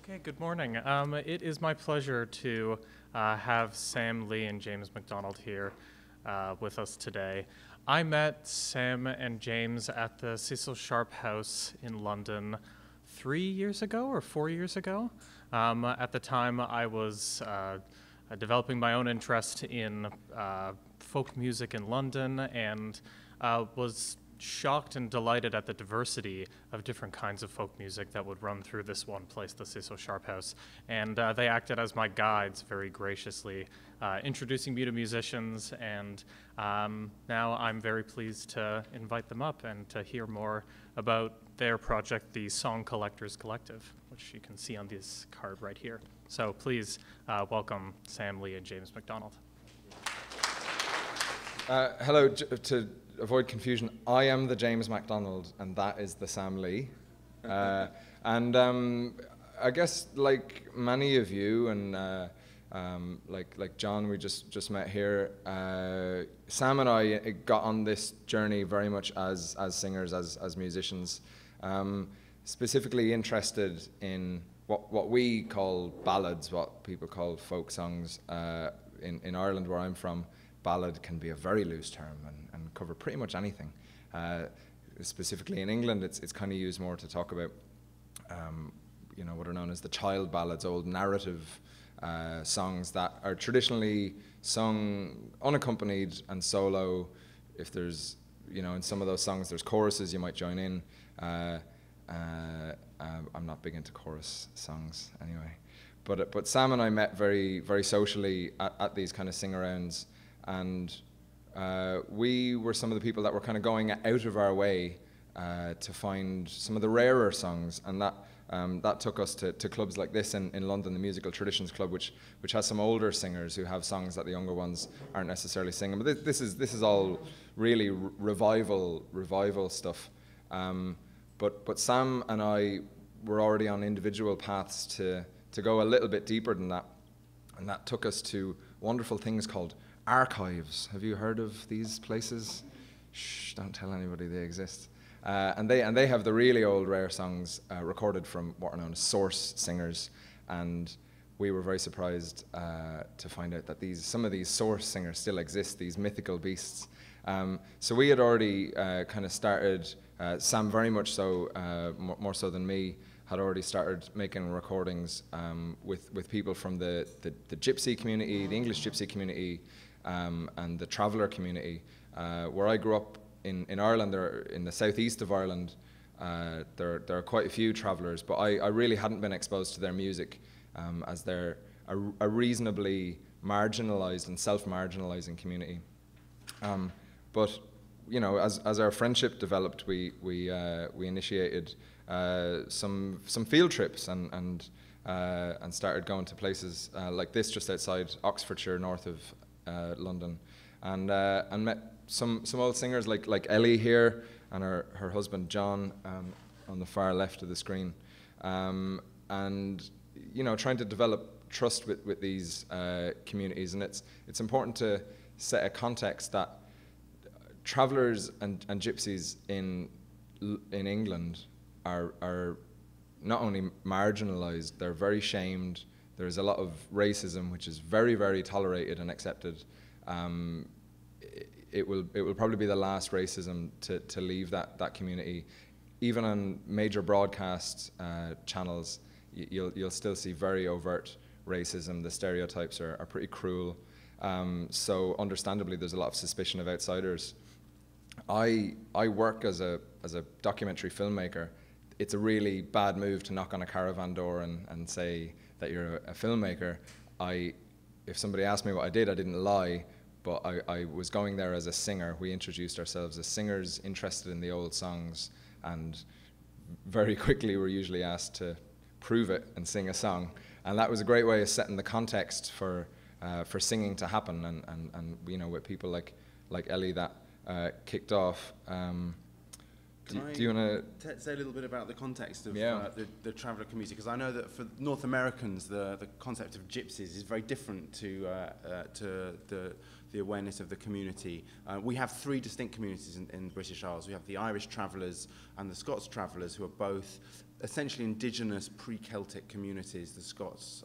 Okay, good morning. It is my pleasure to have Sam Lee and James McDonald here with us today. I met Sam and James at the Cecil Sharp House in London 3 years ago or 4 years ago. At the time, I was developing my own interest in folk music in London and was shocked and delighted at the diversity of different kinds of folk music that would run through this one place, the Cecil Sharp House. And they acted as my guides very graciously, introducing me to musicians, and now I'm very pleased to invite them up and to hear more about their project, the Song Collectors Collective, which you can see on this card right here. So please welcome Sam Lee and James McDonald. Hello. To avoid confusion, I am the James McDonald, and that is the Sam Lee. I guess, like many of you, and like John, we just met here. Sam and I got on this journey very much as singers, as musicians, specifically interested in what we call ballads, what people call folk songs. In Ireland, where I'm from, ballad can be a very loose term and cover pretty much anything. Specifically in England, it's kind of used more to talk about, what are known as the child ballads, old narrative songs that are traditionally sung unaccompanied and solo. If there's, in some of those songs there's choruses, you might join in. I'm not big into chorus songs anyway. But Sam and I met very, very socially at these kind of sing-arounds, and we were some of the people that were kind of going out of our way to find some of the rarer songs, and that took us to clubs like this in London, the Musical Traditions Club, which has some older singers who have songs that the younger ones aren't necessarily singing. But this is all really revival stuff. But Sam and I were already on individual paths to go a little bit deeper than that, and that took us to wonderful things called archives. Have you heard of these places? Shh, don't tell anybody they exist. And they have the really old rare songs recorded from what are known as source singers, and we were very surprised to find out that some of these source singers still exist, these mythical beasts. So we had already kind of started, Sam very much so, more so than me, had already started making recordings with people from the gypsy community, the English gypsy community, and the traveller community. Where I grew up in Ireland, in the southeast of Ireland, there are quite a few travellers, but I really hadn't been exposed to their music, as they're a reasonably marginalised and self-marginalising community. But as our friendship developed, we initiated some field trips and started going to places like this, just outside Oxfordshire, north of London, and met some old singers like Ellie here and her husband John on the far left of the screen, and trying to develop trust with these communities. And it's important to set a context that travellers and gypsies in England are not only marginalised, they're very shamed. There's a lot of racism, which is very, very tolerated and accepted. It will probably be the last racism to leave that community. Even on major broadcast channels, you'll still see very overt racism. The stereotypes are pretty cruel. So understandably, there's a lot of suspicion of outsiders. I work as a documentary filmmaker. It's a really bad move to knock on a caravan door and say that you're a filmmaker. If somebody asked me what I did, I didn't lie, but I was going there as a singer. We introduced ourselves as singers interested in the old songs, and very quickly we're usually asked to prove it and sing a song. And that was a great way of setting the context for singing to happen, and with people like Ellie that kicked off. Do you want to say a little bit about the context of the traveller community? Because I know that for North Americans, the concept of gypsies is very different to the awareness of the community. We have three distinct communities in British Isles. We have the Irish travellers and the Scots travellers, who are both essentially indigenous pre-Celtic communities. The Scots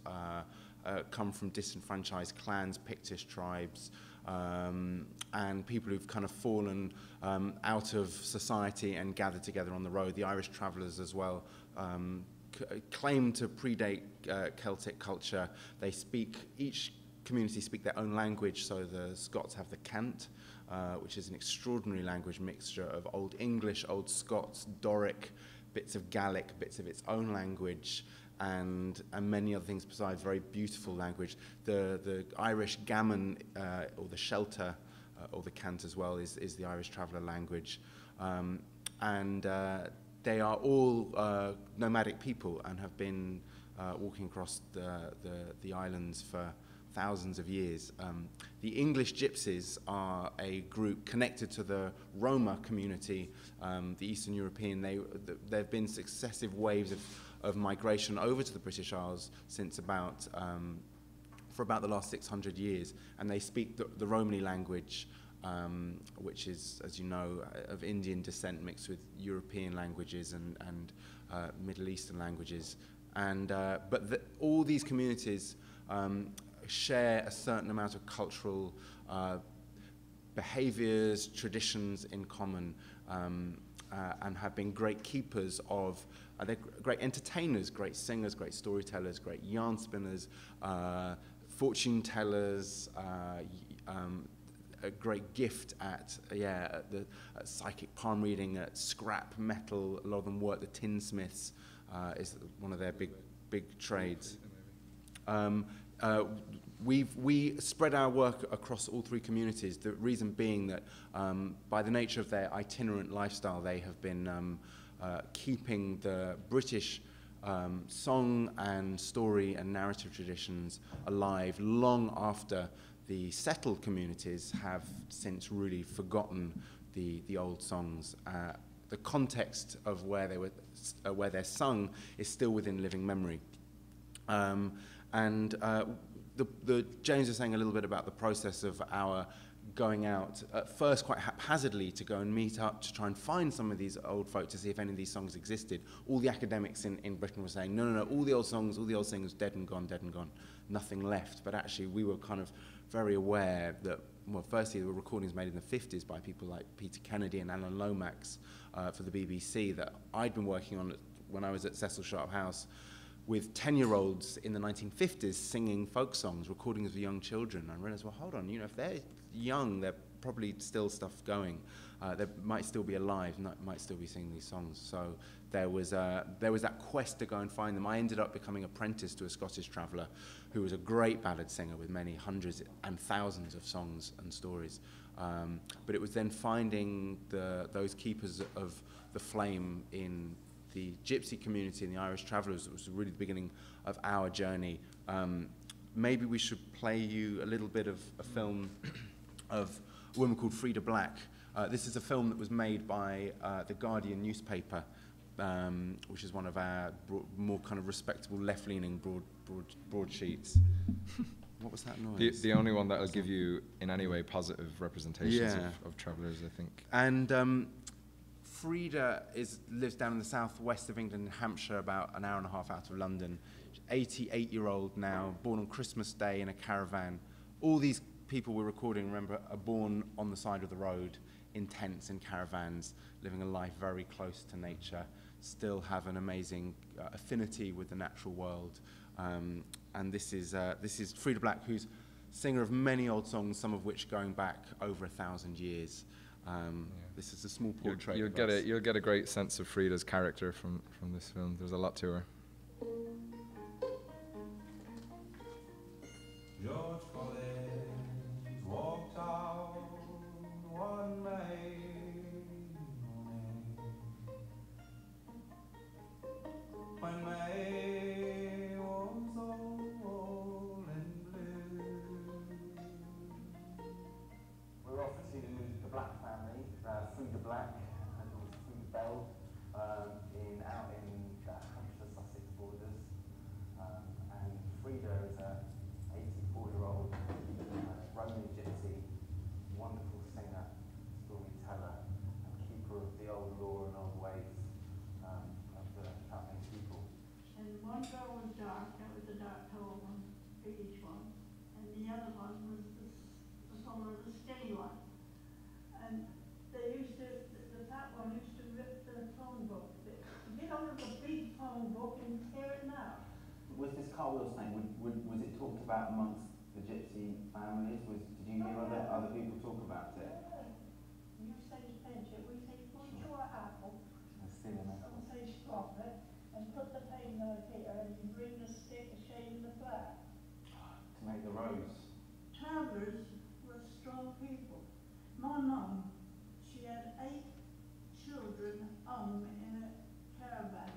come from disenfranchised clans, Pictish tribes, and people who've kind of fallen out of society and gathered together on the road. The Irish travellers as well claim to predate Celtic culture. They speak, each community speak their own language, so the Scots have the cant, which is an extraordinary language mixture of Old English, Old Scots, Doric, bits of Gaelic, bits of its own language, and many other things besides. Very beautiful language. The Irish gammon, or the shelter, or the cant as well, is the Irish traveller language. They are all nomadic people and have been walking across the islands for thousands of years. The English gypsies are a group connected to the Roma community, the Eastern European. There have been successive waves of migration over to the British Isles since for about the last 600 years, and they speak the Romani language, which is, as you know, of Indian descent mixed with European languages and Middle Eastern languages. But all these communities share a certain amount of cultural behaviors, traditions in common, and have been great keepers of, they're great entertainers, great singers, great storytellers, great yarn spinners, fortune tellers, a great gift at psychic palm reading, at scrap metal. A lot of them work. The tinsmiths is one of their big trades. We spread our work across all three communities. The reason being that by the nature of their itinerant lifestyle, they have been keeping the British song and story and narrative traditions alive long after the settled communities have since really forgotten the old songs. The context of where they're sung is still within living memory. James was saying a little bit about the process of our going out, at first quite haphazardly, to go and meet up to try and find some of these old folk to see if any of these songs existed. All the academics in Britain were saying, no, all the old songs, all the old singers, dead and gone, nothing left. But actually we were kind of very aware that, well, firstly there were recordings made in the 50s by people like Peter Kennedy and Alan Lomax for the BBC that I'd been working on when I was at Cecil Sharp House, with 10-year-olds in the 1950s singing folk songs, recordings of young children. I realized, well, hold on, if they're young, they're probably still stuff going. They might still be alive, might still be singing these songs. So there was that quest to go and find them. I ended up becoming apprenticed to a Scottish traveller who was a great ballad singer with many hundreds and thousands of songs and stories. But it was then finding those keepers of the flame in the gypsy community and the Irish travellers that was really the beginning of our journey. Maybe we should play you a little bit of a film of a woman called Frida Black. This is a film that was made by the Guardian newspaper, which is one of our more kind of respectable left-leaning broadsheets. What was that noise? The only one that will give you in any way positive representations of travellers, I think. And Frida lives down in the southwest of England, in Hampshire, about an hour and a half out of London. She's 88-year-old now, born on Christmas Day in a caravan. All these people we're recording, remember, are born on the side of the road, in tents, in caravans, living a life very close to nature, still have an amazing affinity with the natural world. And this is Frida Black, who's singer of many old songs, some of which going back over 1,000 years. This is a small portrait. You'll get a great sense of Frida's character from this film. There's a lot to her. George Collins walked out one May morning, when May was all in blue. We're off to the Black family, Frida Black and Frida Bell, out in the Hampshire-Sussex borders. And Frida is a 84-year-old one girl was dark, that was a dark tall one, each one, and the other one was the smaller, the skinny one. And they used to, the fat one used to rip the phone book. Get out of the big phone book and tear it out. Was this cartwheel thing, was it talked about amongst the gypsy families? Did you hear other people talk about it? Yeah. You say pinch it, we say put your apple, some say strop it, and put the penknife here, and you bring the stick, a shade in the flat. To make the rose. Travellers were strong people. My mum, she had 8 children in a caravan.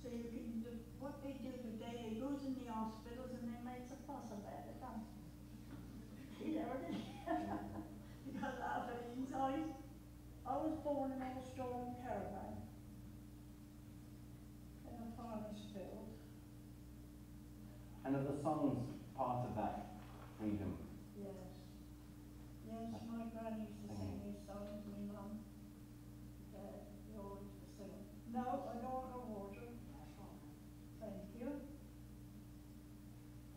So you can do, what they do today, they goes in the hospitals and they make a fuss about it, don't they? See, there it is. You got laugh at it inside. I was born in a storm caravan in a farmer's field. And are the songs part of that freedom? Yes. Yes, my granny used to sing these songs, my mum. Dad, they all used to sing them. No, I don't want no water. Thank you.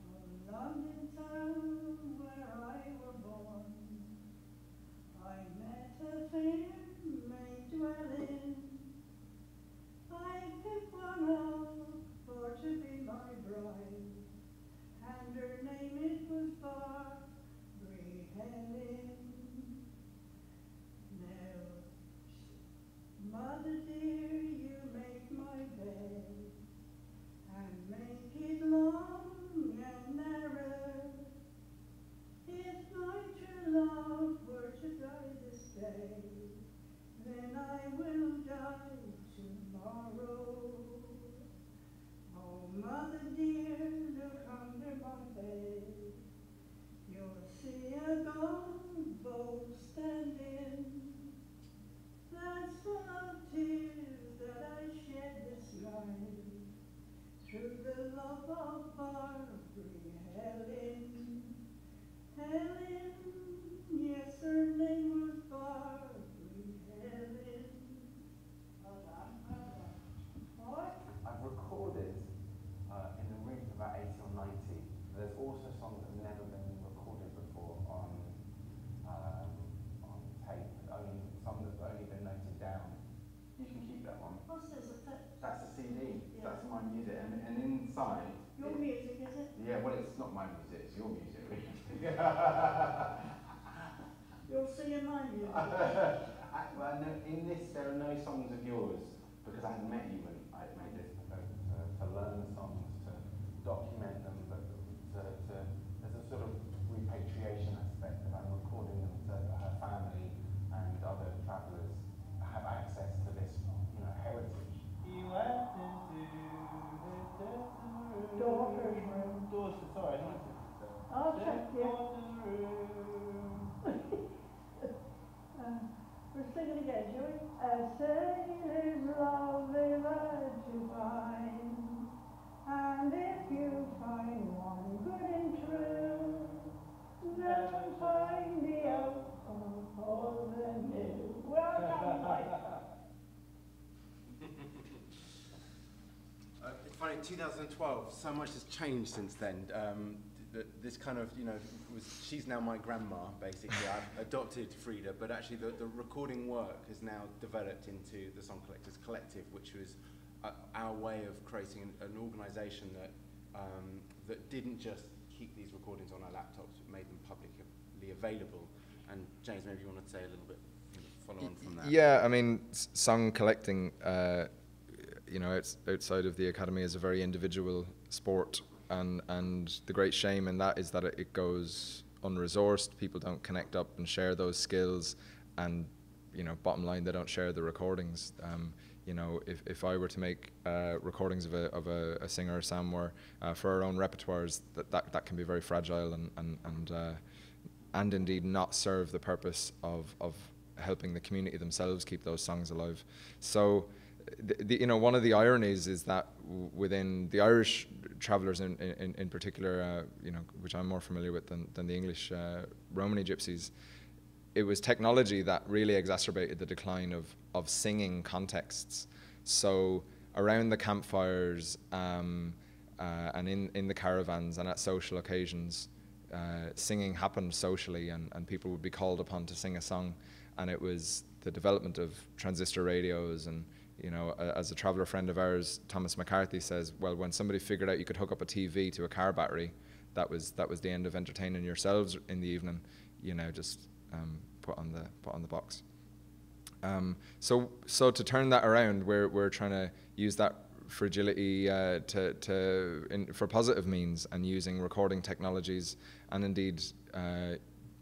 Oh, London town where I were born, I met a fair maid dwelling. I picked one up for to be my bride, and her name it was Barbary Helen. Now, mother dear, you make my bed, and make it long and narrow. If my true love were to die this day, then I will die tomorrow. Oh, mother dear, look under my bed. You'll see a gold bowl standing. That's full of tears that I shed this night, through the love of Barbary Helen. Helen, yes, her name was Barbary Helen. What? I've recorded in the room for about 80 or 90. There's also songs that have never been recorded before on tape. Some that have only been noted down. You can keep that one. What's this? That's a CD. Yeah. That's my music, and inside. Your music, is it? Yeah, well, it's not my music. It's your music. You're singing my music. Well, no, in this, there are no songs of yours because I hadn't met you when I made this. To learn the songs, to document them, but there's a sort of repatriation aspect of I'm recording them so that her family and other travellers have access to this, heritage. He went into his Daughter's room. Sorry, I'll check you. We're singing again, shall we? A sailor's love is hard to find, and if you find one good and true, never find the outcome of the new. Well done, Mike. It's funny, 2012, so much has changed since then. This kind of, she's now my grandma, basically. I've adopted Frida, but actually the recording work has now developed into the Song Collectors Collective, which was our way of creating an organisation that didn't just keep these recordings on our laptops, but made them publicly available. And James, maybe you want to say a little bit, follow on from that. Yeah, I mean, song collecting, it's outside of the academy is a very individual sport, and the great shame in that is that it goes unresourced. People don't connect up and share those skills, and bottom line, they don't share the recordings. If I were to make recordings of a singer or somewhere for our own repertoires, that can be very fragile and indeed not serve the purpose of helping the community themselves keep those songs alive. So, one of the ironies is that within the Irish travellers in particular, which I'm more familiar with than the English Romany gypsies, it was technology that really exacerbated the decline of singing contexts. So around the campfires and in the caravans and at social occasions, singing happened socially, and people would be called upon to sing a song. And it was the development of transistor radios, and as a traveller friend of ours, Thomas McCarthy, says, well, when somebody figured out you could hook up a TV to a car battery, that was the end of entertaining yourselves in the evening. Just put on the box. So to turn that around, we're trying to use that fragility for positive means, and using recording technologies and indeed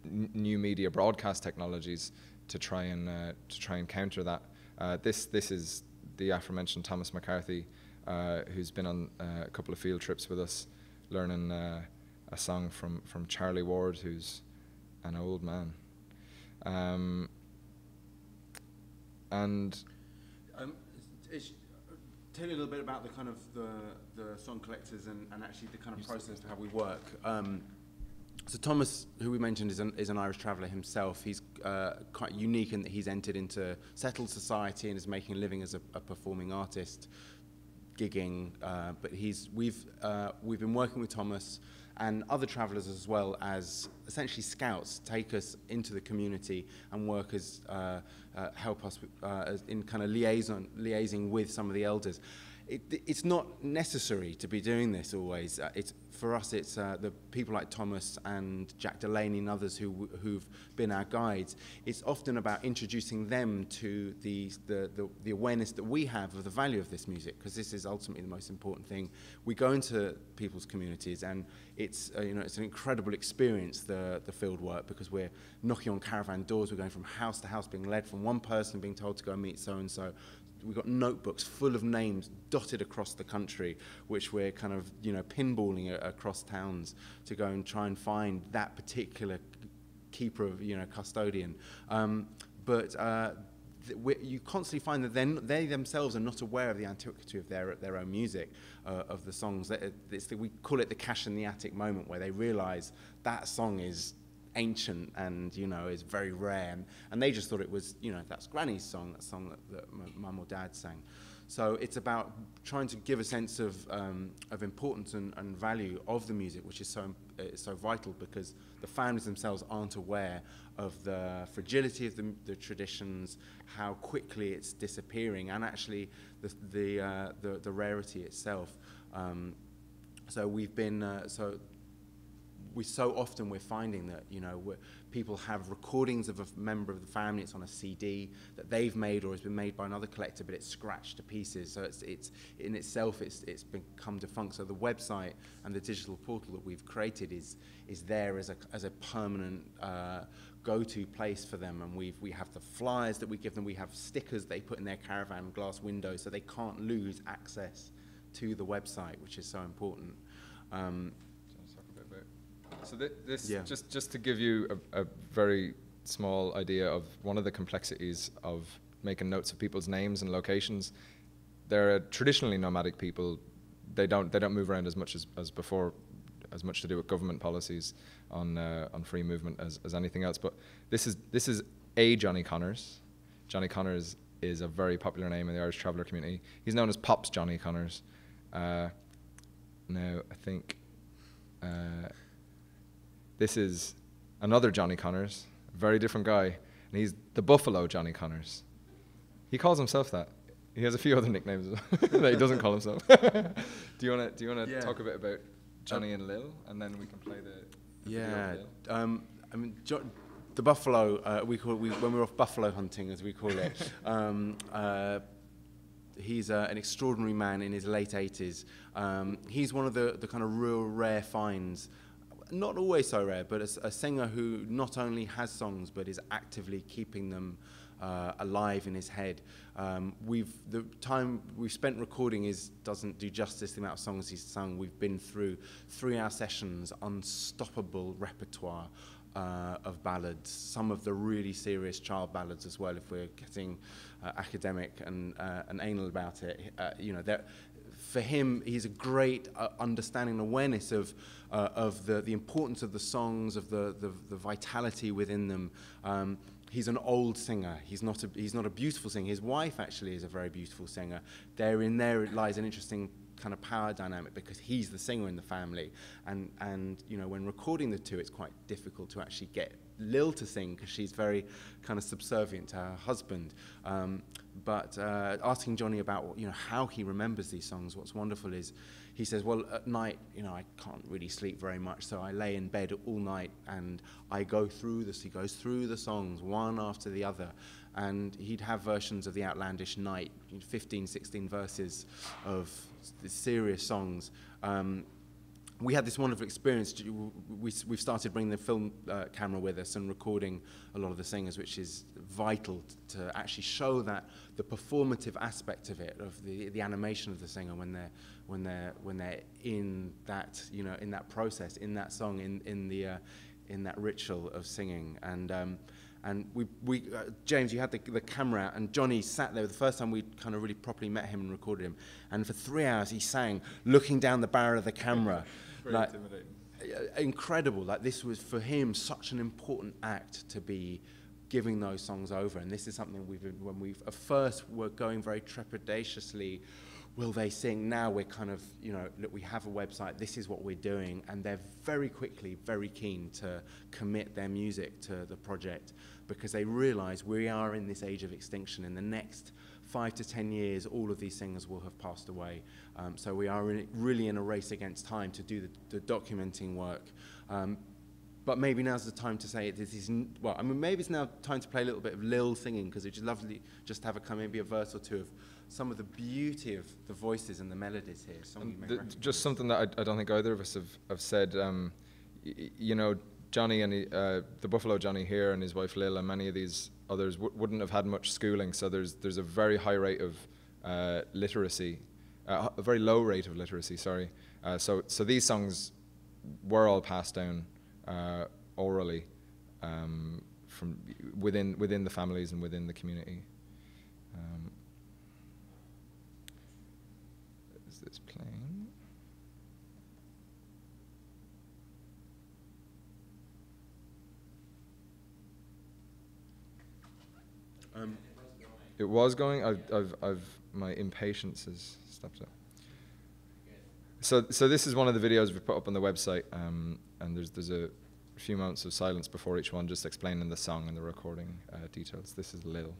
new media broadcast technologies to try and counter that. This is the aforementioned Thomas McCarthy, who's been on a couple of field trips with us, learning a song from Charlie Ward, who's an old man. Tell you a little bit about the kind of the song collectors and actually the kind of process of how we work. So Thomas, who we mentioned, is an Irish traveller himself. He's quite unique in that he's entered into settled society and is making a living as a performing artist, gigging. But we've been working with Thomas and other travellers as well as essentially scouts, take us into the community and work as help us in kind of liaising with some of the elders. It's not necessary to be doing this always. For us, it's the people like Thomas and Jack Delaney and others who've been our guides. It's often about introducing them to the awareness that we have of the value of this music, because this is ultimately the most important thing. We go into people's communities, and it's it's an incredible experience, the field work, because we're knocking on caravan doors, we're going from house to house, being led from one person being told to go meet so and so. We've got notebooks full of names dotted across the country, which we're kind of, pinballing across towns to go and try and find that particular keeper of, custodian. You constantly find that they themselves are not aware of the antiquity of their own music, of the songs. We call it the cash in the attic moment, where they realise that song is ancient and is very rare, and they just thought it was that's Granny's song, that song that Mum or Dad sang. So it's about trying to give a sense of importance and value of the music, which is so vital, because the families themselves aren't aware of the fragility of the traditions, how quickly it's disappearing, and actually the rarity itself. So we've been so often we're finding that people have recordings of a member of the family. It's on a CD that they've made or has been made by another collector, but it's scratched to pieces. So it's in itself it's become defunct. So the website and the digital portal that we've created is there as a permanent go-to place for them. And we have the flyers that we give them. We have stickers they put in their caravan glass windows, so they can't lose access to the website, which is so important. So just to give you a very small idea of one of the complexities of making notes of people's names and locations, they're traditionally nomadic people. They don't move around as much as before, as much to do with government policies on free movement as anything else. But this is a Johnny Connors. Johnny Connors is a very popular name in the Irish traveller community. He's known as Pops Johnny Connors. Now I think. This is another Johnny Connors, a very different guy, and he's the Buffalo Johnny Connors. He calls himself that. He has a few other nicknames that he doesn't call himself. Do you want to talk a bit about Johnny and Lil, and then we can play the video of Lil? The Buffalo, when we're off buffalo hunting, as we call it. He's an extraordinary man in his late 80s. He's one of the kind of real rare finds. Not always so rare, but a singer who not only has songs but is actively keeping them alive in his head. The time we've spent recording doesn't do justice to the amount of songs he's sung. We've been through 3-hour sessions, unstoppable repertoire of ballads, some of the really serious child ballads as well, if we're getting academic and anal about it. For him, he's a great understanding and awareness of the importance of the songs, of the vitality within them. he's an old singer. He's not a beautiful singer. His wife actually is a very beautiful singer. There lies an interesting kind of power dynamic because he's the singer in the family, and you know, when recording the two, it's quite difficult to actually get Lil to sing because she's very kind of subservient to her husband. But asking Johnny about, you know, how he remembers these songs, what's wonderful is he says, well, at night, you know, I can't really sleep very much, so I lay in bed all night and I go through this. He goes through the songs one after the other, and he'd have versions of the Outlandish Night, 15, 16 verses of the serious songs. We had this wonderful experience. We've started bringing the film camera with us and recording a lot of the singers, which is vital to actually show that the performative aspect of it, of the animation of the singer when they're in that, you know, in that process, in that song, in that ritual of singing. And we James, you had the camera out, and Johnny sat there. The first time we kind of really properly met him and recorded him, and for 3 hours he sang, looking down the barrel of the camera. Very like, intimidating. Incredible. Like, this was for him such an important act to be giving those songs over, and this is something when we at first were going very trepidatiously, will they sing? Now we're kind of, you know, look, we have a website, this is what we're doing, and they're very quickly very keen to commit their music to the project because they realize we are in this age of extinction. In the next 5 to 10 years, all of these singers will have passed away. So we are really in a race against time to do the documenting work. But maybe now's the time to say this is, well, I mean, maybe it's now time to play a little bit of Lil singing, because it's lovely just to have maybe a verse or two of some of the beauty of the voices and the melodies here. Just something that I don't think either of us have said. You know, Johnny and the Buffalo Johnny here and his wife Lil and many of these others wouldn't have had much schooling, so there's a very high rate of literacy, a very low rate of literacy, sorry. So these songs were all passed down orally from within the families and within the community. Is this playing? It was going. I've my impatience has stopped it. So this is one of the videos we put up on the website, and there's a few moments of silence before each one, just explaining the song and the recording details. This is Lil.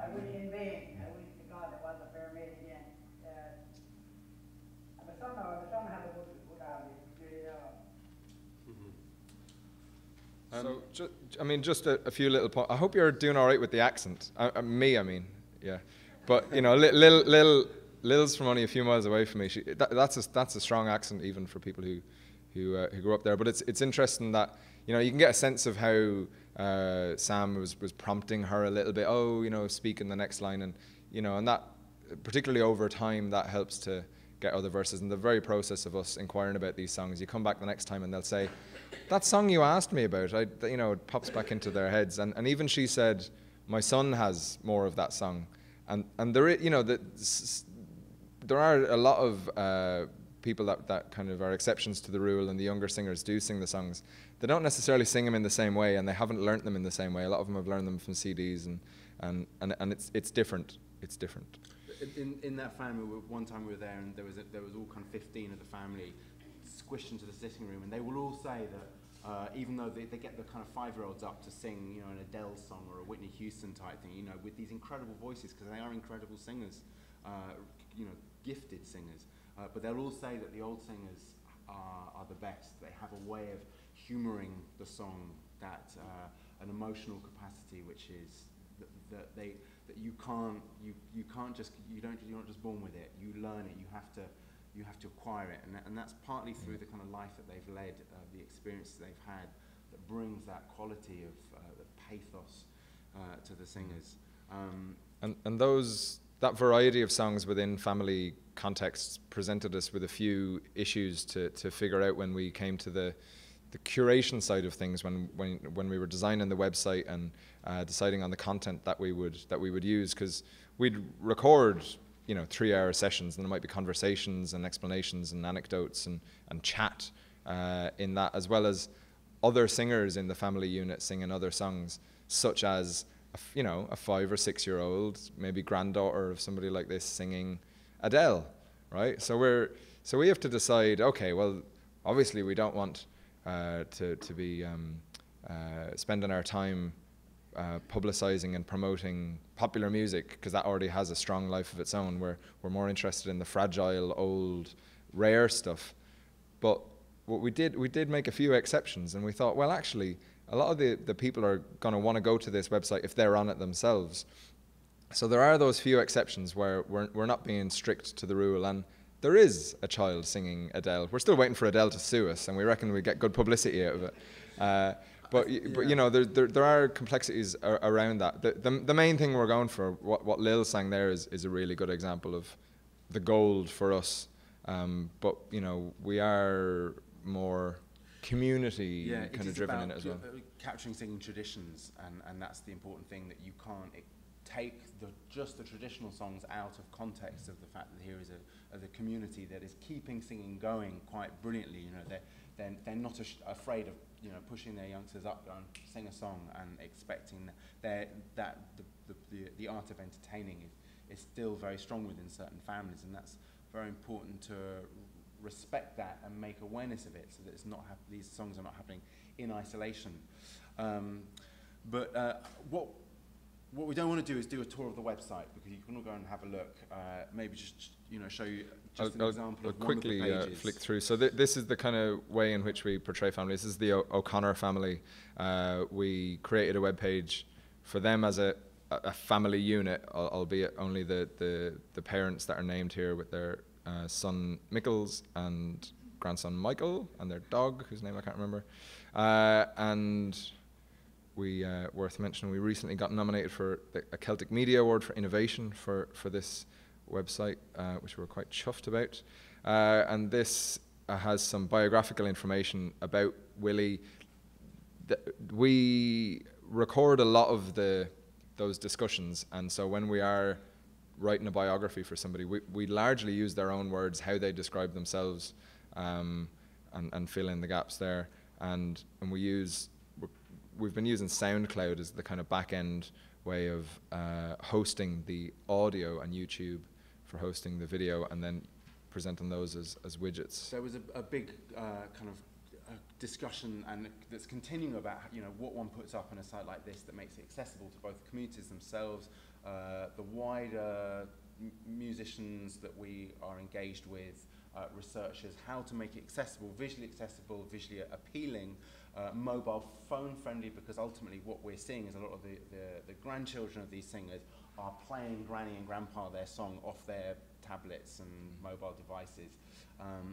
I wish in vain. I wish to God it was a fair made again. My son had a good habit. I mean, just a few little points. I hope you're doing all right with the accent. I mean, yeah. But you know, Lil's from only a few miles away from me. That's a strong accent even for people who grew up there. But it's interesting that, you know, you can get a sense of how Sam was prompting her a little bit. Oh, you know, speak in the next line, and you know, and that particularly over time that helps to get other verses. And the very process of us inquiring about these songs, you come back the next time and they'll say, "That song you asked me about," you know, it pops back into their heads. And even she said, "My son has more of that song," and there, you know, there are a lot of people that kind of are exceptions to the rule, and the younger singers do sing the songs. They don't necessarily sing them in the same way, and they haven't learnt them in the same way. A lot of them have learned them from CDs, and it's different. It's different. In that family, one time we were there, and there was all kind of 15 of the family squished into the sitting room, and they will all say that even though they get the kind of 5-year-olds up to sing, you know, an Adele song or a Whitney Houston type thing, you know, with these incredible voices, because they are incredible singers, you know, gifted singers. But they'll all say that the old singers are the best. They have a way of humouring the song, that an emotional capacity, which is that you're not just born with it. You learn it. You have to acquire it, and that's partly through the kind of life that they've led, the experiences they've had, that brings that quality of the pathos to the singers. And that variety of songs within family contexts presented us with a few issues to figure out when we came to the curation side of things, when we were designing the website and deciding on the content that we would use, because we'd record, you know, 3-hour sessions, and there might be conversations and explanations and anecdotes and chat in that, as well as other singers in the family unit singing other songs, such as a 5 or 6 year old, maybe granddaughter of somebody like this singing Adele, right? So we have to decide, okay, well, obviously we don't want to be spending our time publicizing and promoting popular music, because that already has a strong life of its own. We're more interested in the fragile, old, rare stuff. But what we did make a few exceptions, and we thought, well, actually, a lot of the people are going to want to go to this website if they're on it themselves. So there are those few exceptions where we're not being strict to the rule, and there is a child singing Adele. We're still waiting for Adele to sue us, and we reckon we get good publicity out of it. But you know, there are complexities around that. The main thing we're going for, what Lil sang there, is a really good example of the gold for us. But you know, we are more community kind of driven in it as well. Capturing singing traditions, and that's the important thing, that you can't take just the traditional songs out of context of the fact that here is a community that is keeping singing going quite brilliantly. You know, they're not afraid of, you know, pushing their youngsters up and sing a song and expecting that the art of entertaining is still very strong within certain families, and that's very important to respect that and make awareness of it, so that it's not these songs are not happening in isolation. But what we don't want to do is do a tour of the website, because you can all go and have a look. Maybe just, you know, show you just an example of one of the pages. I'll quickly flick through. So this is the kind of way in which we portray family. This is the O'Connor family. We created a web page for them as a family unit, albeit only the parents that are named here, with their son Mickles and grandson Michael and their dog, whose name I can't remember. And we, worth mentioning, we recently got nominated for a Celtic Media Award for innovation for this website, which we're quite chuffed about. And this has some biographical information about Willie. We record a lot of those discussions, and so when we are writing a biography for somebody, we largely use their own words, how they describe themselves, and fill in the gaps there. And we've been using SoundCloud as the kind of back-end way of hosting the audio, and YouTube for hosting the video, and then presenting those as widgets. There was a big kind of discussion, and that's continuing, about, you know, what one puts up on a site like this that makes it accessible to both communities themselves, the wider musicians that we are engaged with, researchers how to make it accessible, visually visually appealing, mobile phone friendly, because ultimately what we're seeing is a lot of the grandchildren of these singers are playing Granny and Grandpa their song off their tablets and mobile devices.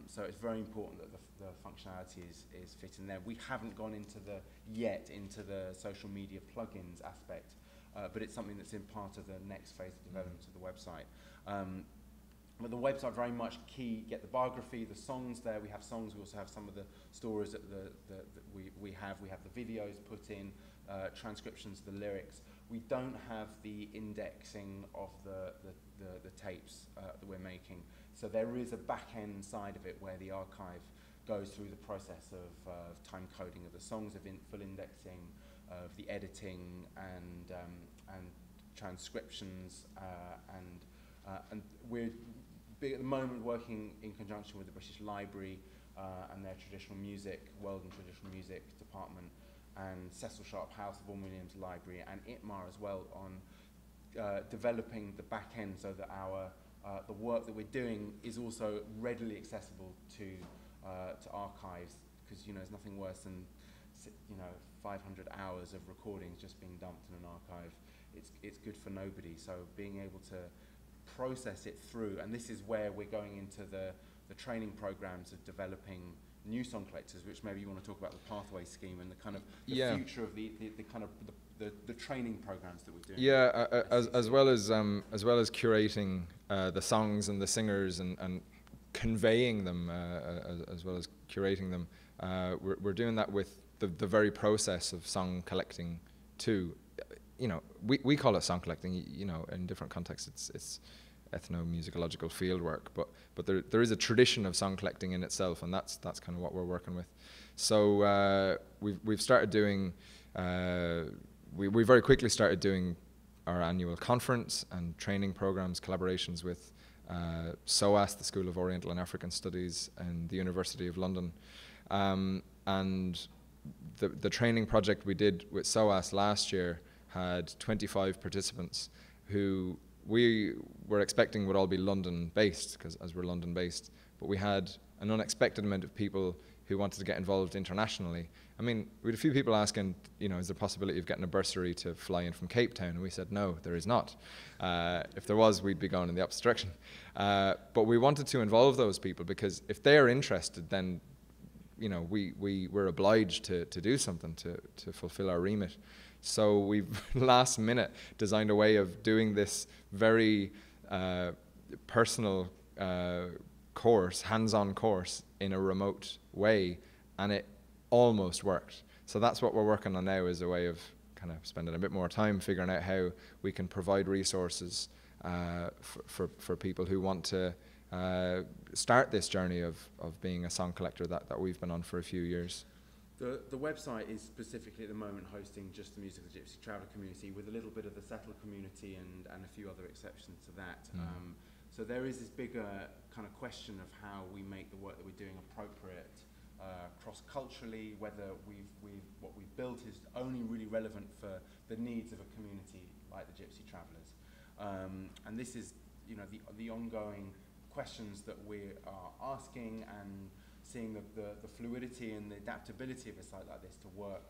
So it's very important that the functionality is fit in there. We haven't gone into into the social media plugins aspect, but it's something that's in part of the next phase of development of the website. But the website very much key, get the biography, the songs there. We have songs, we also have some of the stories that we have. We have the videos put in, transcriptions of the lyrics. We don't have the indexing of the tapes that we're making. So there is a back-end side of it where the archive goes through the process of time coding of the songs, of full indexing, of the editing and transcriptions, and we're at the moment working in conjunction with the British Library and their traditional music, World and Traditional Music Department, and Cecil Sharp House, Vaughan Williams Library, and ITMAR as well, on developing the back end so that the work that we're doing is also readily accessible to archives, because there's nothing worse than 500 hours of recordings just being dumped in an archive. It's good for nobody. So being able to process it through, and this is where we're going into the training programs of developing new song collectors, which maybe you want to talk about the pathway scheme and the kind of the future of the kind of the training programs that we're doing. Yeah, as well as curating the songs and the singers and conveying them, as well as curating them. We're doing that with the very process of song collecting too. We call it song collecting. In different contexts, it's ethnomusicological fieldwork, but there is a tradition of song collecting in itself, and that's kind of what we're working with. So we've started doing. We very quickly started doing our annual conference and training programs, collaborations with SOAS, the School of Oriental and African Studies, and the University of London, and the training project we did with SOAS last year had 25 participants who we were expecting would all be London-based, because as we're London-based, but we had an unexpected amount of people who wanted to get involved internationally. I mean, we had a few people asking, is there a possibility of getting a bursary to fly in from Cape Town? And we said, no, there is not. If there was, we'd be going in the opposite direction. But we wanted to involve those people, because if they're interested, then we're obliged to do something to fulfill our remit. So we've last minute designed a way of doing this very personal course, hands-on course in a remote way, and it almost worked. So that's what we're working on now, is a way of kind of spending a bit more time figuring out how we can provide resources for people who want to start this journey of being a song collector that we've been on for a few years. The website is specifically at the moment hosting just the Music of the Gypsy Traveller community, with a little bit of the Settler community and a few other exceptions to that. So there is this bigger kind of question of how we make the work that we're doing appropriate cross-culturally, whether what we've built is only really relevant for the needs of a community like the Gypsy Travellers. And this is the ongoing questions that we are asking, and seeing the fluidity and the adaptability of a site like this to work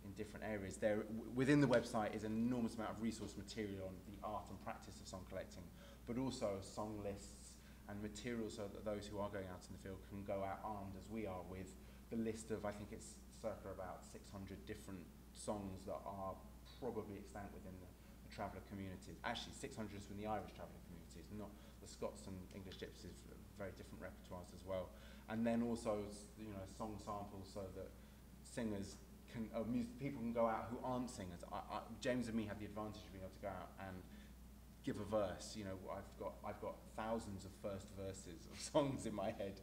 in different areas. There, within the website is an enormous amount of resource material on the art and practice of song collecting, but also song lists and materials so that those who are going out in the field can go out armed as we are with the list of, I think it's circa about 600 different songs that are probably extant within the traveller communities. Actually, 600 is from the Irish traveller communities, not the Scots and English gypsies, very different repertoires as well. And then also, song samples so that singers can, people can go out who aren't singers. James and me have the advantage of being able to go out and give a verse. I've got thousands of first verses of songs in my head.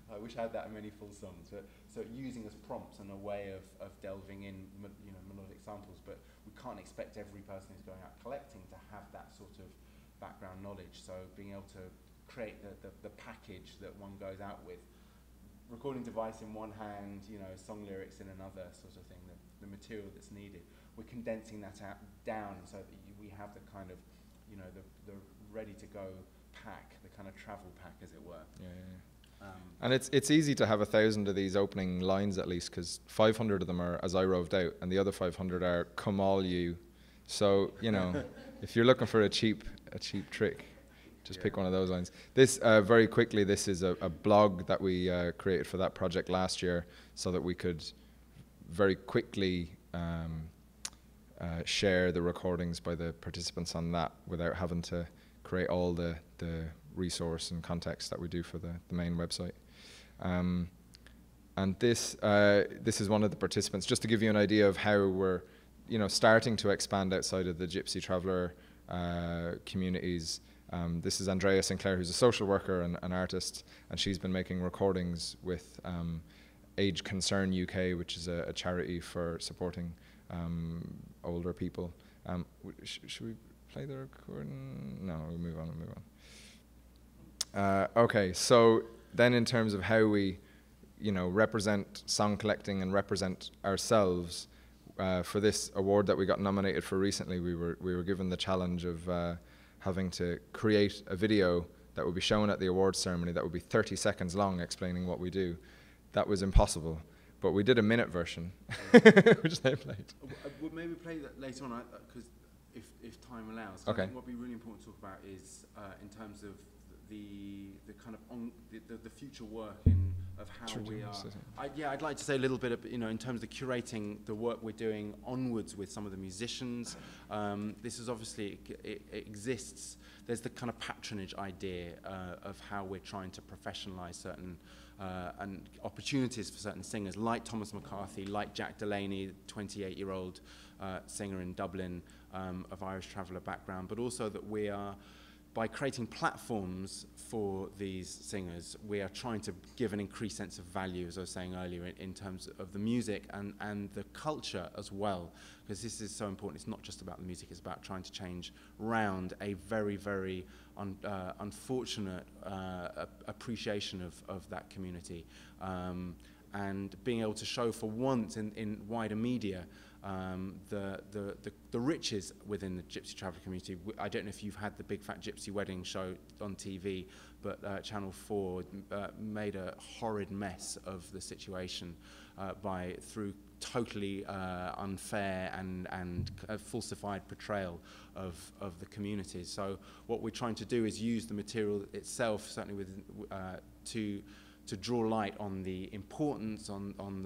I wish I had that many full songs. But so using as prompts and a way of delving in, melodic samples. But we can't expect every person who's going out collecting to have that sort of background knowledge. So being able to create the package that one goes out with, recording device in one hand, song lyrics in another, sort of thing, the material that's needed. We're condensing that down so that we have the kind of, the ready to go pack, the kind of travel pack, as it were. Yeah. And it's easy to have 1,000 of these opening lines at least, because 500 of them are "As I Roved Out," and the other 500 are "Come all you." So you know, if you're looking for a cheap trick, just pick one of those lines. This very quickly, this is a blog that we created for that project last year, so that we could very quickly share the recordings by the participants on that without having to create all the resource and context that we do for the main website. And this is one of the participants, just to give you an idea of how we're, you know, starting to expand outside of the Gypsy Traveller communities. This is Andrea Sinclair, who's a social worker and an artist, and she's been making recordings with Age Concern UK, which is a charity for supporting older people. Should we play the recording? No, we'll move on. Okay, so then in terms of how we, you know, represent song collecting and represent ourselves, for this award that we got nominated for recently, we were given the challenge of having to create a video that would be shown at the awards ceremony that would be 30 seconds long, explaining what we do. That was impossible, but we did a minute version, which they played. We'll maybe play that later on, because if time allows. Okay. I think what would be really important to talk about is in terms of the kind of the future work of how we are. I'd like to say a little bit of, you know, in terms of curating the work we're doing onwards with some of the musicians. This is obviously, it exists. There's the kind of patronage idea of how we're trying to professionalize certain and opportunities for certain singers, like Thomas McCarthy, like Jack Delaney, 28-year-old singer in Dublin of Irish Traveller background, but also that we are, by creating platforms for these singers, we are trying to give an increased sense of value, as I was saying earlier, in terms of the music and the culture as well, because this is so important. It's not just about the music, it's about trying to change round a very, very unfortunate appreciation of that community, and being able to show for once in wider media the riches within the Gypsy Traveller community. I don't know if you've had the Big Fat Gypsy Wedding show on TV, but Channel 4 made a horrid mess of the situation through totally unfair and falsified portrayal of the community. So what we're trying to do is use the material itself, certainly with to draw light on the importance, on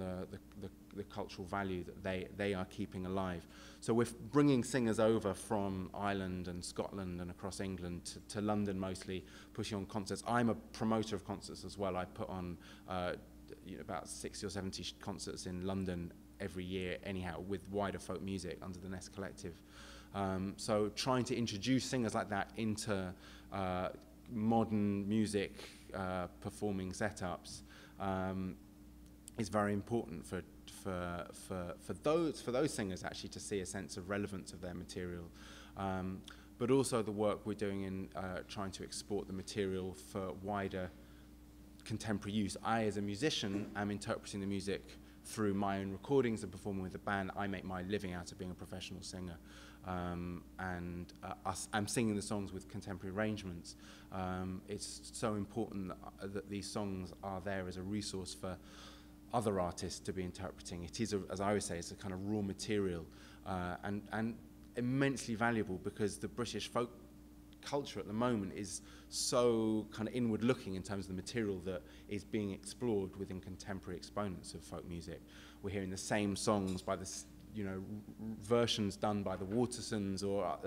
the cultural value that they are keeping alive. So we're bringing singers over from Ireland and Scotland and across England to London mostly, pushing on concerts. I'm a promoter of concerts as well. I put on about 60 or 70 concerts in London every year anyhow, with wider folk music under the Nest Collective. So trying to introduce singers like that into modern music performing setups is very important for those singers actually to see a sense of relevance of their material, but also the work we're doing in trying to export the material for wider contemporary use. I, as a musician, am interpreting the music through my own recordings and performing with the band. I make my living out of being a professional singer, and I'm singing the songs with contemporary arrangements. It's so important that these songs are there as a resource for other artists to be interpreting. It is, as I always say, it's a kind of raw material, and immensely valuable, because the British folk culture at the moment is so kind of inward looking in terms of the material that is being explored within contemporary exponents of folk music. We're hearing the same songs by the versions done by the Watersons or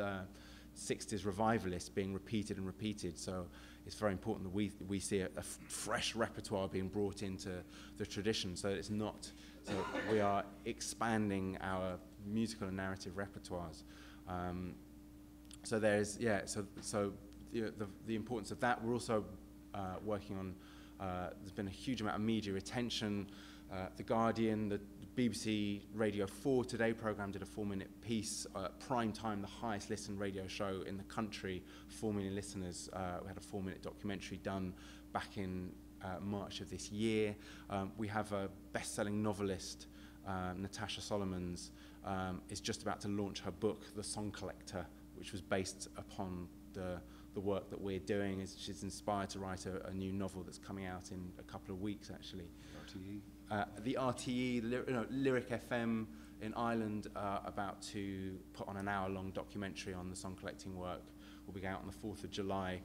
60s revivalists being repeated and repeated. So it's very important that we see a fresh repertoire being brought into the tradition, so it's not, so we are expanding our musical and narrative repertoires. So there's, the importance of that. We're also working on, there's been a huge amount of media attention. The Guardian, the BBC Radio 4 Today programme did a 4-minute piece, prime time, the highest listened radio show in the country, 4 million listeners. We had a 4-minute documentary done back in March of this year. We have a best-selling novelist, Natasha Solomons, is just about to launch her book, The Song Collector, which was based upon the the work that we're doing. She's inspired to write a new novel that's coming out in a couple of weeks, actually. RTE? The RTE, Lyric FM in Ireland, are about to put on an hour-long documentary on the song collecting work. Will be out on the 4th of July,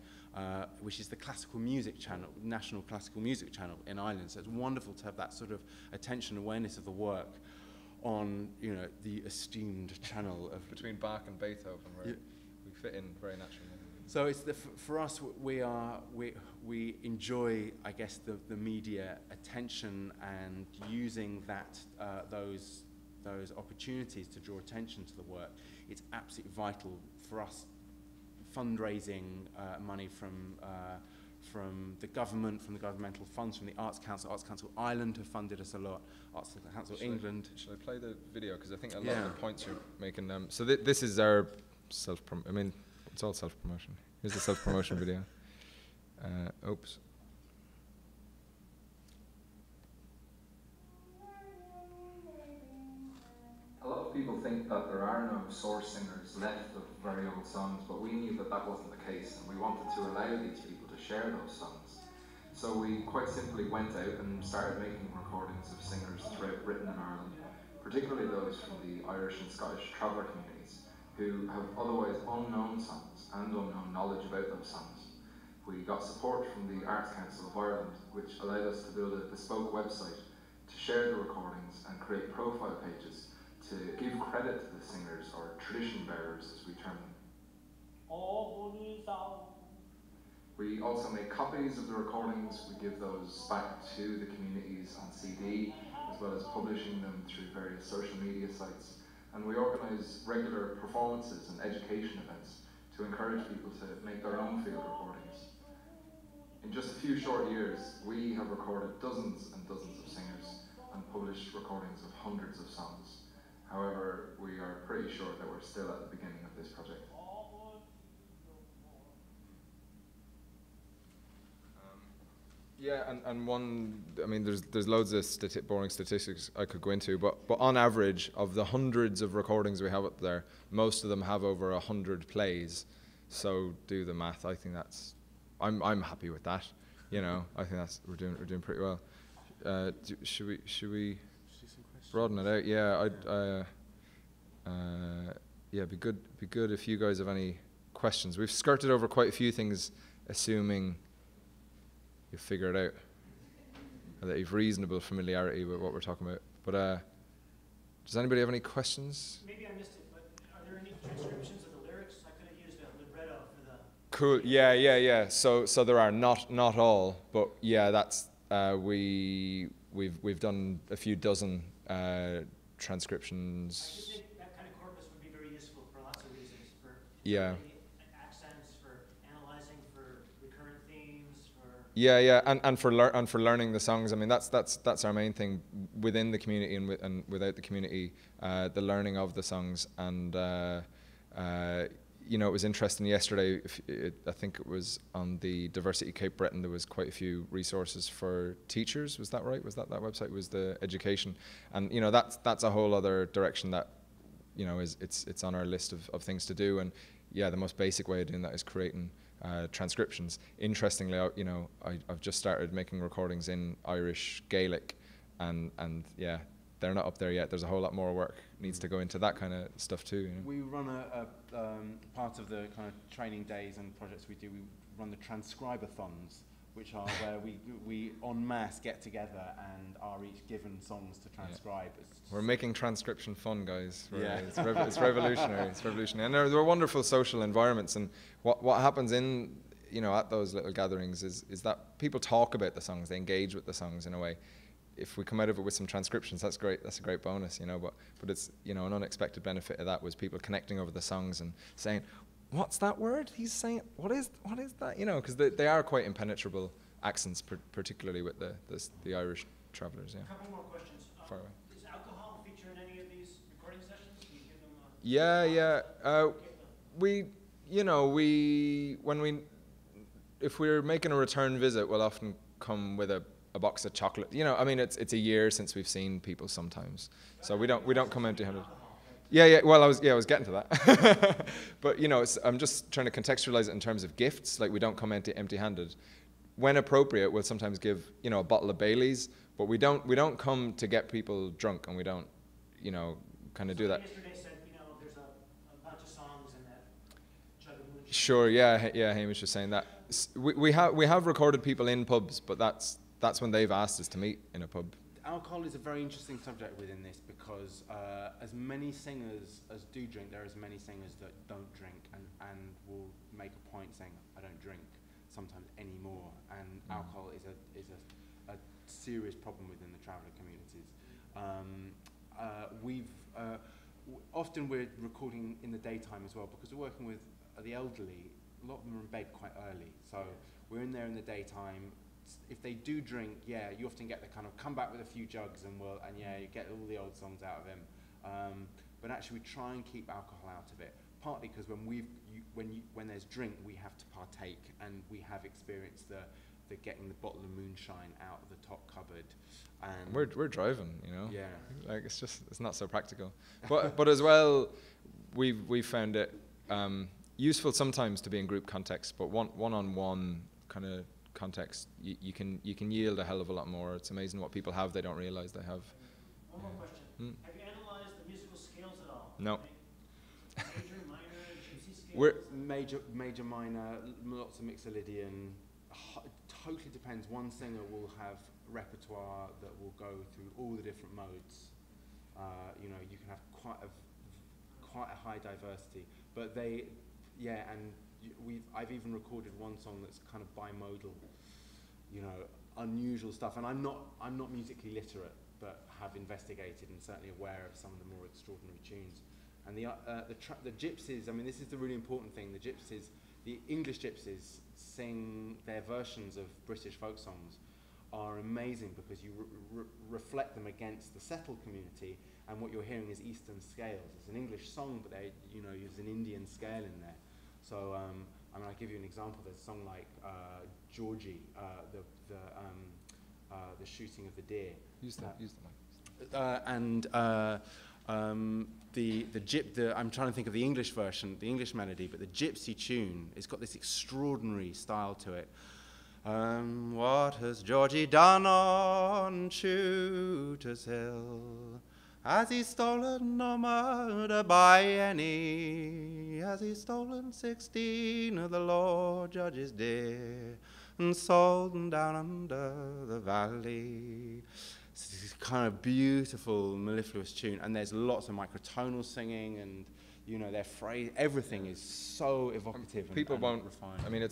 which is the classical music channel, national classical music channel in Ireland. So it's wonderful to have that sort of attention, awareness of the work on, the esteemed channel of between Bach and Beethoven, we fit in very naturally. So it's for us, we enjoy, I guess, the media attention and using that those opportunities to draw attention to the work. It's absolutely vital for us. Fundraising money from the government, from the governmental funds, from the Arts Council. Arts Council Ireland have funded us a lot. Arts Council England. Should I play the video? Because I think a lot of the points you're making. So this is our I mean, it's all self-promotion. Here's the self-promotion video. Oops. A lot of people think that there are no source singers left of very old songs, but we knew that that wasn't the case, and we wanted to allow these people to share those songs. So we quite simply went out and started making recordings of singers throughout Britain and Ireland, particularly those from the Irish and Scottish traveller communities, who have otherwise unknown songs and unknown knowledge about those songs. We got support from the Arts Council of Ireland, which allowed us to build a bespoke website to share the recordings and create profile pages to give credit to the singers, or tradition bearers as we term them. We also make copies of the recordings. We give those back to the communities on CD, as well as publishing them through various social media sites. And we organise regular performances and education events to encourage people to make their own field recordings. In just a few short years, we have recorded dozens and dozens of singers and published recordings of hundreds of songs. However, we are pretty sure that we're still at the beginning of this project. Yeah, and one, I mean, there's loads of boring statistics I could go into, but on average, of the hundreds of recordings we have up there, most of them have over 100 plays. So do the math. I think that's, I'm happy with that. I think we're doing pretty well. Should we broaden it out? Yeah, it'd be good if you guys have any questions. We've skirted over quite a few things, assuming you figure it out, or that you've reasonable familiarity with what we're talking about. But does anybody have any questions? Maybe I missed it, but are there any transcriptions of the lyrics? I could have used a libretto for the. Cool. Yeah. So there are not all, but yeah, that's we've done a few dozen transcriptions. I just think that kind of corpus would be very useful for lots of reasons. For accents, for analyzing, for recurrent themes, for. Yeah, and for learning the songs. I mean, that's our main thing within the community and without the community, the learning of the songs. And it was interesting yesterday. I think it was on the Diversity Cape Breton. There was quite a few resources for teachers. Was that right? Was that website? Was the education? And that's a whole other direction that it's on our list of things to do. And yeah, the most basic way of doing that is creating transcriptions. Interestingly, I've just started making recordings in Irish Gaelic, and yeah, they're not up there yet. There's a whole lot more work needs to go into that kind of stuff too. We run a part of the kind of training days and projects we do. We run the transcribe-a-thons, which are where we en masse get together and are each given songs to transcribe. We're making transcription fun, guys. Yeah. It's revolutionary. It's revolutionary, and there are wonderful social environments. And what happens in at those little gatherings is that people talk about the songs, they engage with the songs in a way. If we come out of it with some transcriptions, that's great. That's a great bonus, But it's an unexpected benefit of that was people connecting over the songs and saying, "What's that word he's saying? What is that?" Because they are quite impenetrable accents, particularly with the Irish travellers. Yeah. A couple more questions. Far away. Does alcohol feature in any of these recording sessions? Do you give them if we're making a return visit, we'll often come with a box of chocolate. It's a year since we've seen people sometimes, so we don't come empty-handed. Yeah. Well, I was getting to that. But, you know, I'm just trying to contextualize it in terms of gifts. Like, we don't come empty-handed. When appropriate, we'll sometimes give, you know, a bottle of Baileys, but we don't come to get people drunk, and we don't, you know, kind of do that. Yesterday said, you know, there's a bunch of songs in that jug of moonshine. Sure, yeah, Hamish was saying that. We have recorded people in pubs, but that's when they've asked us to meet in a pub. Alcohol is a very interesting subject within this because as many singers as do drink, there are as many singers that don't drink and will make a point saying, I don't drink sometimes anymore. And alcohol is a serious problem within the traveller communities. Often we're recording in the daytime as well because we're working with the elderly. A lot of them are in bed quite early, so we're in there in the daytime. If they do drink, yeah, you often get the kind of come back with a few jugs and you get all the old songs out of him. But actually, we try and keep alcohol out of it. Partly because when there's drink, we have to partake, and we have experienced the getting the bottle of moonshine out of the top cupboard. And we're driving, you know. Yeah. Like it's not so practical. But as well, we've found it useful sometimes to be in group context, but one-on-one kind of context, you can yield a hell of a lot more. It's amazing what people have they don't realize they have. One more question. Have you analyzed the musical scales at all? No. Major, minor, gypsy scales? We're major, minor, lots of Mixolydian. Totally depends. One singer will have repertoire that will go through all the different modes. You know, you can have quite a high diversity, but I've even recorded one song that's kind of bimodal, you know, unusual stuff. And I'm not musically literate, but have investigated and certainly aware of some of the more extraordinary tunes. And the gypsies, I mean, this is the really important thing. The English gypsies sing their versions of British folk songs are amazing because you reflect them against the settled community, and what you're hearing is Eastern scales. It's an English song, but they, you know, use an Indian scale in there. So, I mean, I'll give you an example. There's a song like Georgie, the shooting of the deer. Use the mic. I'm trying to think of the English version, the English melody, but the gypsy tune, it's got this extraordinary style to it. What has Georgie done on Shooter's Hill? Has he stolen no murder by any? Has he stolen 16 of the Lord Judge's deer and sold them down under the valley? It's this kind of beautiful, mellifluous tune, and there's lots of microtonal singing, and you know, their phrase, everything is so evocative. People won't refined. I mean,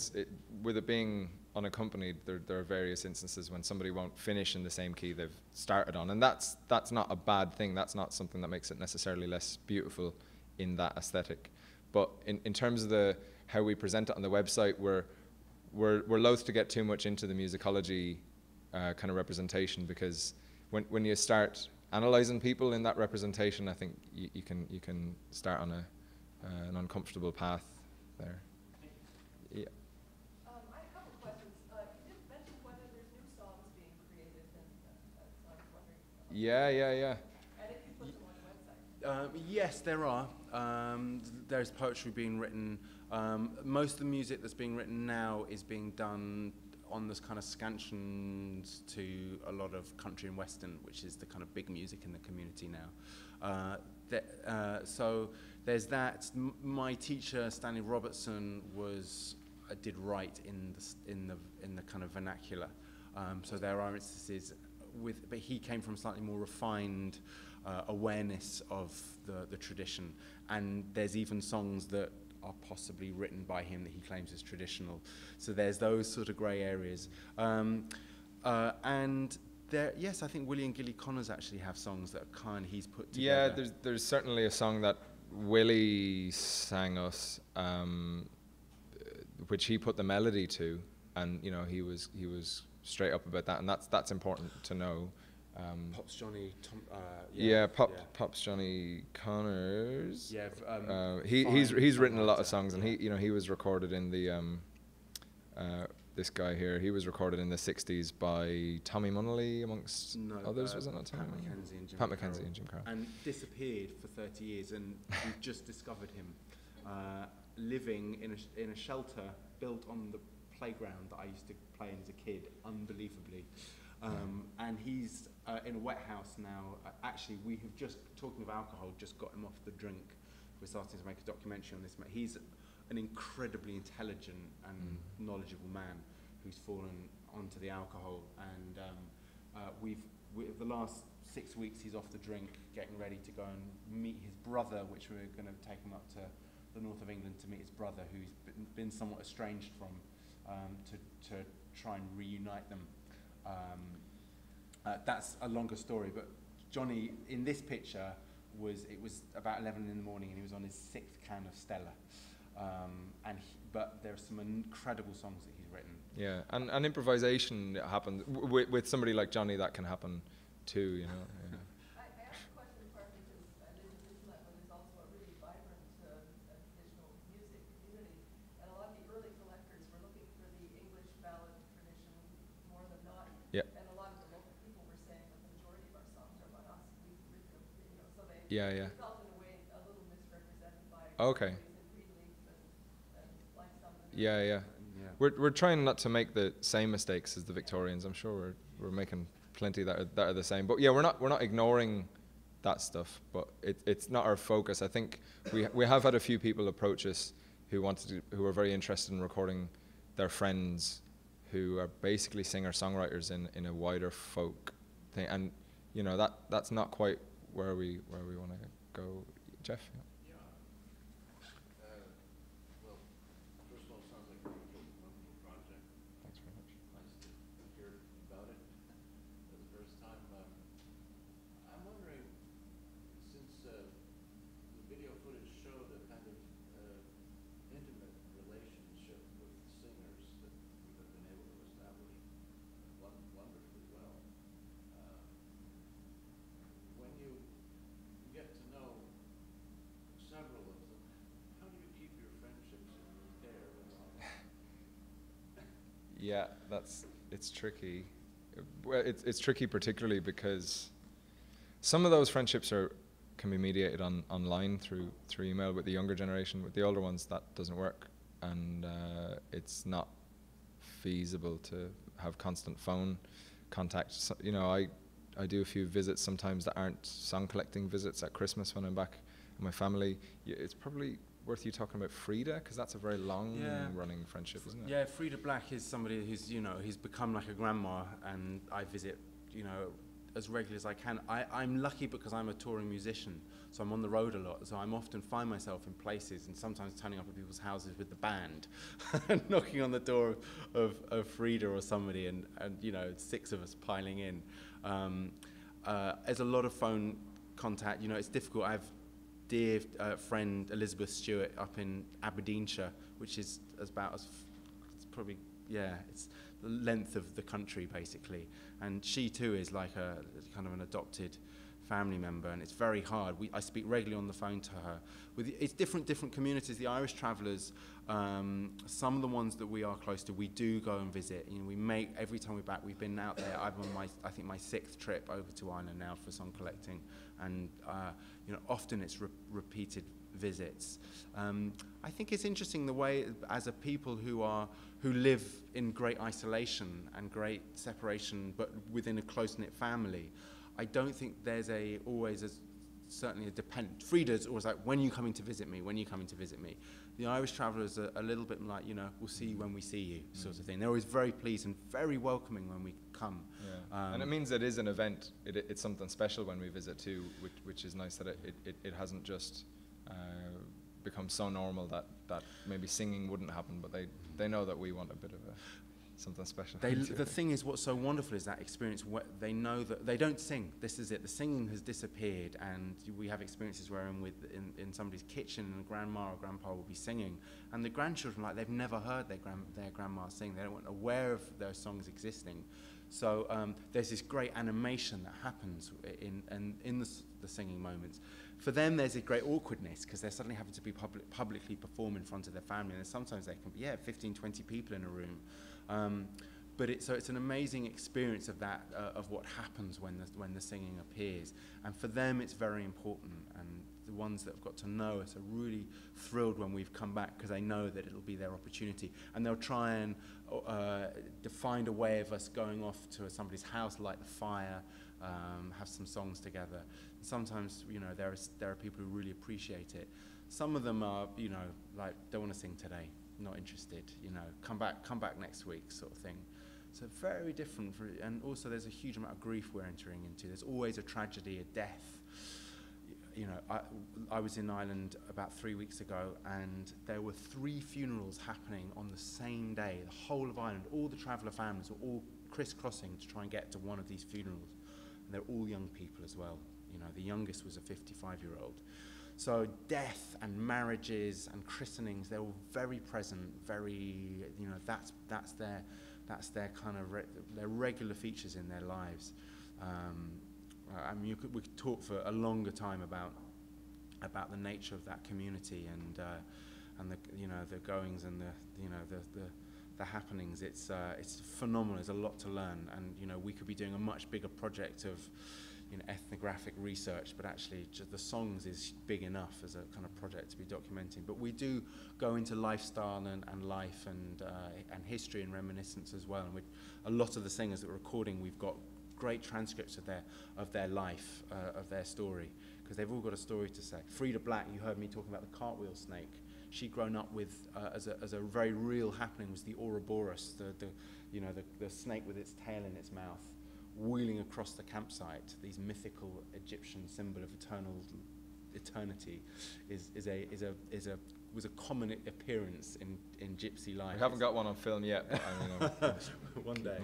with it being unaccompanied, there are various instances when somebody won't finish in the same key they've started on, and that's not a bad thing. That's not something that makes it necessarily less beautiful in that aesthetic. But in terms of how we present it on the website, we're loath to get too much into the musicology kind of representation, because when you start analyzing people in that representation, I think you can start on an uncomfortable path there. Yeah. I have a couple of questions. You didn't mention whether there's new songs being created, and I was wondering. Yeah. And if you put them on the website. Yes, there are. There's poetry being written. Most of the music that's being written now is being done on this kind of scansions to a lot of country and western, which is the kind of big music in the community now. So there's that. My teacher, Stanley Robertson, did write in the kind of vernacular. So there are instances but he came from slightly more refined awareness of the tradition, and there's even songs that are possibly written by him that he claims is traditional. So there's those sort of grey areas. And yes, I think Willie and Gilly Connors actually have songs that he's put together. Yeah, there's certainly a song that Willie sang us, which he put the melody to, and you know he was straight up about that, and that's important to know. Pops Johnny, Pops Johnny Connors. Yeah, he's written a lot of songs, and he was recorded in the this guy here. He was recorded in the 60s by Tommy Munnelly, amongst others, was it not Tommy? Pat McKenzie and Jim Carroll. And disappeared for 30 years, and we've just discovered him living in a shelter built on the playground that I used to play in as a kid, unbelievably. And he's in a wet house now. Actually, we have just, talking of alcohol, just got him off the drink. We're starting to make a documentary on this. He's an incredibly intelligent and knowledgeable man who's fallen onto the alcohol. And the last 6 weeks he's off the drink, getting ready to go and meet his brother, which we're going to take him up to the north of England to meet his brother, who's been somewhat estranged from, to try and reunite them. That's a longer story, but Johnny, in this picture, it was about 11 in the morning, and he was on his 6th can of Stella. But there are some incredible songs that he's written. Yeah, and improvisation happens with somebody like Johnny. That can happen too, you know. Yeah. I asked the question partly because I live in Newfoundland, where there's also a really vibrant traditional music community, and a lot of the early collectors were looking for the English ballad tradition more than not. Yeah. And a lot of the local people were saying that the majority of our songs are about us. We've written them, you know, so they felt in a way a little misrepresented by Okay. Yeah, yeah. We're trying not to make the same mistakes as the Victorians. I'm sure we're making plenty that are the same. But yeah, we're not ignoring that stuff. But it's not our focus. I think we have had a few people approach us who are very interested in recording their friends who are basically singer-songwriters in a wider folk thing. And you know that's not quite where we want to go. Jeff. Yeah. Yeah, it's tricky. Well, it's tricky particularly because some of those friendships can be mediated online through email with the younger generation. With the older ones, that doesn't work, and it's not feasible to have constant phone contact. So, you know, I do a few visits sometimes that aren't song collecting visits at Christmas when I'm back with my family. It's probably worth you talking about Frida, because that's a very long running friendship, isn't it? Yeah, Frida Black is somebody who's, you know, he's become like a grandma, and I visit, you know, as regularly as I can. I'm lucky because I'm a touring musician, so I'm on the road a lot, so I'm often find myself in places and sometimes turning up at people's houses with the band and knocking on the door of Frida or somebody, and you know, 6 of us piling in. There's a lot of phone contact. You know, it's difficult. I have dear friend Elizabeth Stewart up in Aberdeenshire, which is it's probably, it's the length of the country basically, and she too is like a kind of an adopted family member, and it's very hard. I speak regularly on the phone to her. It's different communities. The Irish Travellers, some of the ones that we are close to, we do go and visit. You know, every time we're back, we've been out there. I'm on I think my 6th trip over to Ireland now for song collecting, and you know, often it's repeated visits. I think it's interesting the way, as a people who live in great isolation and great separation, but within a close-knit family, I don't think there's certainly a dependent. Frida's always like, when are you coming to visit me? When are you coming to visit me? The Irish Travellers are a little bit like, you know, we'll see you when we see you, sort of thing. They're always very pleased and very welcoming when we come. Yeah. And it means it is an event. It's something special when we visit too, which is nice that it hasn't just become so normal that maybe singing wouldn't happen, but they know that we want a bit of something special. The thing is, what's so wonderful is that experience. They know that they don't sing. This is it. The singing has disappeared, and we have experiences where in somebody's kitchen, and grandma or grandpa will be singing, and the grandchildren, like, they've never heard their grandma sing. They weren't aware of their songs existing. So there's this great animation that happens in the singing moments. for them, there's a great awkwardness because they're suddenly having to be publicly perform in front of their family, and sometimes they can be 15, 20 people in a room. But it's an amazing experience of that, of what happens when the singing appears. And for them, it's very important. And the ones that have got to know us are really thrilled when we've come back because they know that it'll be their opportunity. And they'll try and find a way of us going off to somebody's house, light the fire, have some songs together. And sometimes, there are people who really appreciate it. Some of them are, like, don't want to sing today, not interested, come back next week sort of thing. So very different, and also there's a huge amount of grief we're entering into. There's always a tragedy, a death. I was in Ireland about 3 weeks ago, and there were 3 funerals happening on the same day. The whole of Ireland, all the traveller families were all crisscrossing to try and get to one of these funerals. And they're all young people as well. The youngest was a 55-year-old. So death and marriages and christenings, they're all very present, very, that's their kind of their regular features in their lives. We could talk for a longer time about the nature of that community and the goings and the happenings. It's phenomenal. There's a lot to learn, and we could be doing a much bigger project of ethnographic research, but actually just the songs is big enough as a kind of project to be documenting. But we do go into lifestyle and life and history and reminiscence as well. And a lot of the singers that we're recording, we've got great transcripts of their life, of their story, because they've all got a story to say. Frida Black, you heard me talking about the cartwheel snake. She'd grown up with, as a very real happening, was the Ouroboros, the snake with its tail in its mouth, wheeling across the campsite. These mythical Egyptian symbol of eternity was a common appearance in gypsy life. We haven't got one on film yet, but one day.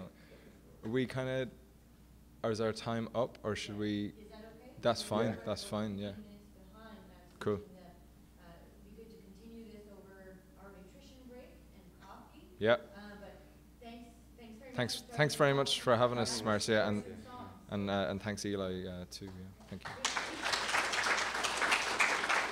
Are we kind of, or is our time up, or should we? Is that okay? That's fine. That's fine. Yeah. Cool. It'd be good to continue this over our nutrition break and coffee. Yeah. But thanks very much. Thanks very much for having us, Marcia, and thanks Eli too. Yeah. Thank you.